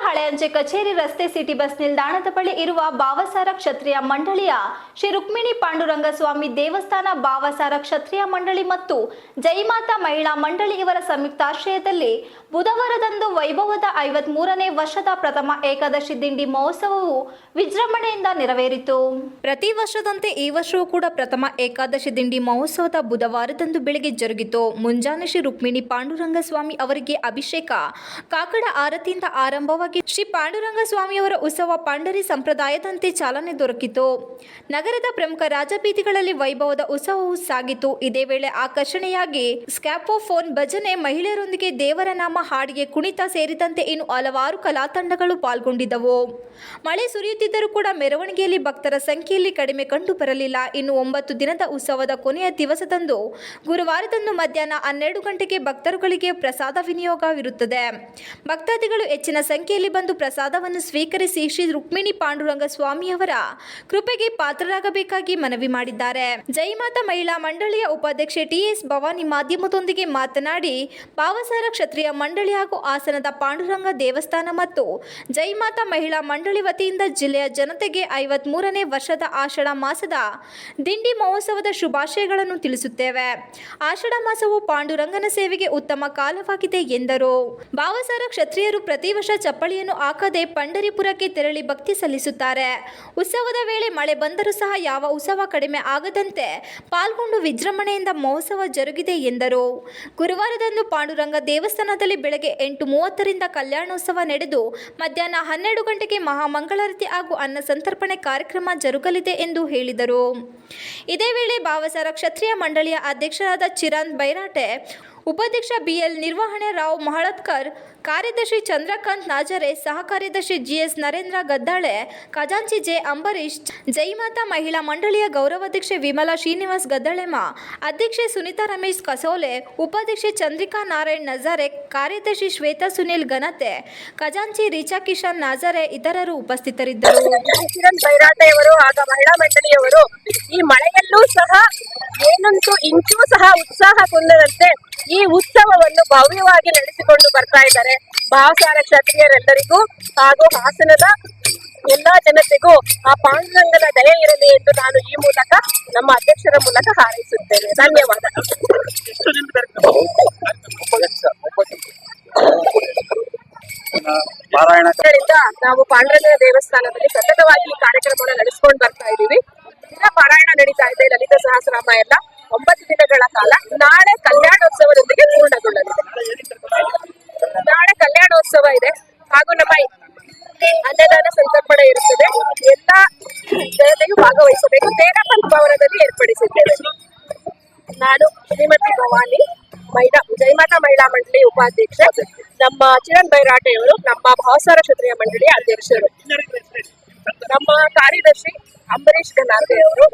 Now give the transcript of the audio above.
ಹಳೆ ಅಂಚೆ ಕಚೇರಿ ರಸ್ತೆ ಸಿಟಿ ಬಸ್ ನಿಲ್ದಾಣದ ಬಳಿ ಇರುವ ಭಾವಸಾರ ಕ್ಷತ್ರಿಯ ಮಂಡಳಿಯ ಶ್ರೀ ರುಕ್ಮಿಣಿ ಪಾಂಡುರಂಗ ಸ್ವಾಮಿ ದೇವಸ್ಥಾನ, ಭಾವಸಾರ ಕ್ಷತ್ರಿಯ ಮಂಡಳಿ ಮತ್ತು ಜೈಮಾತಾ ಮಹಿಳಾ ಮಂಡಳಿ ಇವರ ಸಂಯುಕ್ತಾಶ್ರಯದಲ್ಲಿ ಬುಧವಾರದಂದು ವೈಭವದ 53ನೇ ವರ್ಷದ ಪ್ರಥಮ ಏಕಾದಶಿ ದಿಂಡಿ ಮಹೋತ್ಸವವು ವಿಜೃಂಭಣೆಯಿಂದ ನೆರವೇರಿತು. ಪ್ರತಿ ವರ್ಷದಂತೆ ಈ ವರ್ಷವೂ ಕೂಡ ಪ್ರಥಮ ಏಕಾದಶಿ ದಿಂಡಿ ಮಹೋತ್ಸವದ ಬುಧವಾರದಂದು ಬೆಳಗ್ಗೆ ಜರುಗಿತು. ಮುಂಜಾನೆ ಶ್ರೀ ರುಕ್ಮಿಣಿ ಪಾಂಡುರಂಗ ಸ್ವಾಮಿ ಅವರಿಗೆ ಅಭಿಷೇಕ, ಕಾಕಡ ಆರತಿಯಿಂದ ಆರಂಭವಾಗಿ ಶ್ರೀ ಪಾಂಡುರಂಗ ಸ್ವಾಮಿಯವರ ಉತ್ಸವ ಪಾಂಡರಿ ಸಂಪ್ರದಾಯದಂತೆ ಚಾಲನೆ ದೊರಕಿತು. ನಗರದ ಪ್ರಮುಖ ರಾಜಬೀದಿಗಳಲ್ಲಿ ವೈಭವದ ಉತ್ಸವವು ಸಾಗಿತು. ಇದೇ ವೇಳೆ ಆಕರ್ಷಣೆಯಾಗಿ ಸ್ಕ್ಯಾಪೋಫೋನ್, ಭಜನೆ, ಮಹಿಳೆಯರೊಂದಿಗೆ ದೇವರ ನಾಮ, ಹಾಡಿಗೆ, ಕುಣಿತ ಸೇರಿದಂತೆ ಇನ್ನು ಹಲವಾರು ಕಲಾ ತಂಡಗಳು ಪಾಲ್ಗೊಂಡಿದ್ದವು. ಮಳೆ ಸುರಿಯುತ್ತಿದ್ದರೂ ಕೂಡ ಮೆರವಣಿಗೆಯಲ್ಲಿ ಭಕ್ತರ ಸಂಖ್ಯೆಯಲ್ಲಿ ಕಡಿಮೆ ಕಂಡು ಬರಲಿಲ್ಲ. ಇನ್ನು 9 ದಿನದ ಉತ್ಸವದ ಕೊನೆಯ ದಿವಸದಂದು ಗುರುವಾರದಂದು ಮಧ್ಯಾಹ್ನ 12 ಗಂಟೆಗೆ ಭಕ್ತರುಗಳಿಗೆ ಪ್ರಸಾದ ವಿನಿಯೋಗವಿರುತ್ತದೆ. ಭಕ್ತಾದಿಗಳು ಹೆಚ್ಚಿನ ಸಂಖ್ಯೆಯಲ್ಲಿ ಬಂದು ಪ್ರಸಾದವನ್ನು ಸ್ವೀಕರಿಸಿ ಶ್ರೀ ರುಕ್ಮಿಣಿ ಪಾಂಡುರಂಗ ಸ್ವಾಮಿಯವರ ಕೃಪೆಗೆ ಪಾತ್ರರಾಗಬೇಕಾಗಿ ಮನವಿ ಮಾಡಿದ್ದಾರೆ. ಜೈಮಾತಾ ಮಹಿಳಾ ಮಂಡಳಿಯ ಉಪಾಧ್ಯಕ್ಷೆ ಟಿ.ಎಸ್. ಭವಾನಿ ಮಾಧ್ಯಮದೊಂದಿಗೆ ಮಾತನಾಡಿ, ಭಾವಸಾರ ಕ್ಷತ್ರಿಯ ಮಂಡಳಿ ಹಾಗೂ ಹಾಸನದ ಪಾಂಡುರಂಗ ದೇವಸ್ಥಾನ ಮತ್ತು ಜೈಮಾತಾ ಮಹಿಳಾ ಮಂಡಳಿ ವತಿಯಿಂದ ಜಿಲ್ಲೆಯ ಜನತೆಗೆ 53ನೇ ವರ್ಷದ ಆಷಾಢ ಮಾಸದ ದಿಂಡಿ ಮಹೋತ್ಸವದ ಶುಭಾಶಯಗಳನ್ನು ತಿಳಿಸುತ್ತೇವೆ. ಆಷಾಢ ಮಾಸವು ಪಾಂಡುರಂಗನ ಸೇವೆಗೆ ಉತ್ತಮ ಕಾಲವಾಗಿದೆ ಎಂದರು. ಭಾವಸಾರ ಕ್ಷತ್ರಿಯರು ಪ್ರತಿ ವರ್ಷ ಚಪ್ಪಳಿಯನ್ನು ಹಾಕದೆ ಪಂಢರಿಪುರಕ್ಕೆ ತೆರಳಿ ಭಕ್ತಿ ಸಲ್ಲಿಸುತ್ತಾರೆ. ಉತ್ಸವದ ವೇಳೆ ಮಳೆ ಬಂದರೂ ಸಹ ಯಾವ ಉತ್ಸವ ಕಡಿಮೆ ಆಗದಂತೆ ಪಾಲ್ಗೊಂಡು ವಿಜೃಂಭಣೆಯಿಂದ ಮಹೋತ್ಸವ ಜರುಗಿದೆ ಎಂದರು. ಗುರುವಾರದಂದು ಪಾಂಡುರಂಗ ದೇವಸ್ಥಾನದಲ್ಲಿ ಬೆಳಗ್ಗೆ 8:30ರಿಂದ ಕಲ್ಯಾಣೋತ್ಸವ ನಡೆದು ಮಧ್ಯಾಹ್ನ 12 ಗಂಟೆಗೆ ಮಹಾಮಂಗಳಾರತಿ ಹಾಗೂ ಅನ್ನ ಸಂತರ್ಪಣೆ ಕಾರ್ಯಕ್ರಮ ಜರುಗಲಿದೆ ಎಂದು ಹೇಳಿದರು. ಇದೇ ವೇಳೆ ಭಾವಸಾರ ಕ್ಷತ್ರಿಯ ಮಂಡಳಿಯ ಅಧ್ಯಕ್ಷರಾದ ಚಿರಾಂದ್ ಬೈರಾಟೆ, ಉಪಾಧ್ಯಕ್ಷ ಬಿಎಲ್ ನಿರ್ವಹಣೆ ರಾವ್ ಮಹಳತ್ಕರ್, ಕಾರ್ಯದರ್ಶಿ ಚಂದ್ರಕಾಂತ್ ನಾಜರೆ, ಸಹ ಕಾರ್ಯದರ್ಶಿ ಜಿಎಸ್ ನರೇಂದ್ರ ಗದ್ದಾಳೆ, ಖಜಾಂಚಿ ಜೆ ಅಂಬರೀಶ್, ಜೈಮಾತಾ ಮಹಿಳಾ ಮಂಡಳಿಯ ಗೌರವಾಧ್ಯಕ್ಷೆ ವಿಮಲಾ ಶ್ರೀನಿವಾಸ್ ಗದ್ದಾಳೆಮ್ಮ, ಅಧ್ಯಕ್ಷೆ ಸುನೀತಾ ರಮೇಶ್ ಕಸೋಲೆ, ಉಪಾಧ್ಯಕ್ಷೆ ಚಂದ್ರಿಕಾ ನಾರಾಯಣ್ ನಜಾರೆ, ಕಾರ್ಯದರ್ಶಿ ಶ್ವೇತಾ ಸುನಿಲ್ ಗನತೆ, ಖಜಾಂಚಿ ರಿಚಾ ಕಿಶನ್ ನಾಜರೆ ಇತರರು ಉಪಸ್ಥಿತರಿದ್ದರು. ಚಿರಾಂದ್ ಬೈರಾಟೆಯವರು ಹಾಗೂ ಮಹಿಳಾ ಮಂಡಳಿಯವರು ಈ ಮಳೆಯಲ್ಲೂ ಸಹ ಏನಂತೂ ಇಂಚೂ ಸಹ ಉತ್ಸಾಹ ಕುಂದದಂತೆ ಈ ಉತ್ಸವವನ್ನು ಭವ್ಯವಾಗಿ ನಡೆಸಿಕೊಂಡು ಬರ್ತಾ ಇದ್ದಾರೆ. ಭಾವಸಾರ ಕ್ಷತ್ರಿಯರೆಲ್ಲರಿಗೂ ಹಾಗೂ ಹಾಸನದ ಎಲ್ಲಾ ಜನತೆಗೂ ಆ ಪಾಂಡುರಂಗನ ದಯೆ ಇರಲಿ ಎಂದು ನಾನು ಈ ಮೂಲಕ ನಮ್ಮ ಅಧ್ಯಕ್ಷರ ಮೂಲಕ ಹಾರೈಸುತ್ತೇನೆ. ಧನ್ಯವಾದ. ನಾವು ಪಾಂಡುರಂಗನ ದೇವಸ್ಥಾನದಲ್ಲಿ ಸತತವಾಗಿ ಈ ಕಾರ್ಯಕ್ರಮವನ್ನು ನಡೆಸಿಕೊಂಡು ಬರ್ತಾ ಇದ್ದೀವಿ. ದಿನ ಪಾರಾಯಣ ನಡೀತಾ ಇದೆ. ಲಲಿತ ಸಹಸ್ರನಾಮ ಎಲ್ಲ 9 ದಿನಗಳ ಕಾಲ. ನಾಳೆ ಕಲ್ಯಾಣೋತ್ಸವದೊಂದಿಗೆ ಪೂರ್ಣಗೊಳ್ಳಲಿದೆ. ನಾಳೆ ಕಲ್ಯಾಣೋತ್ಸವ ಇದೆ ಹಾಗೂ ನಮ್ಮ ಅನ್ನದಾನ ಸಂತರ್ಪಣೆ ಇರುತ್ತದೆ. ಎಲ್ಲ ಜನತೆಯೂ ಭಾಗವಹಿಸಬೇಕು. ತೇರಪ್ಪನ್ ಭವನದಲ್ಲಿ ಏರ್ಪಡಿಸಿದ್ದೇವೆ. ನಾನು ಶ್ರೀಮತಿ ಭವಾನಿ, ಜೈಮಾತಾ ಮಹಿಳಾ ಮಂಡಳಿ ಉಪಾಧ್ಯಕ್ಷೆ. ನಮ್ಮ ಚಿರಾಂದ್ ಬೈರಾಟೆಯವರು ನಮ್ಮ ಭಾವಸಾರ ಕ್ಷತ್ರಿಯ ಮಂಡಳಿಯ ಅಧ್ಯಕ್ಷರು. ನಮ್ಮ ಕಾರ್ಯದರ್ಶಿ ಅಂಬರೀಶ್ ಗನಾತೆಯವರು.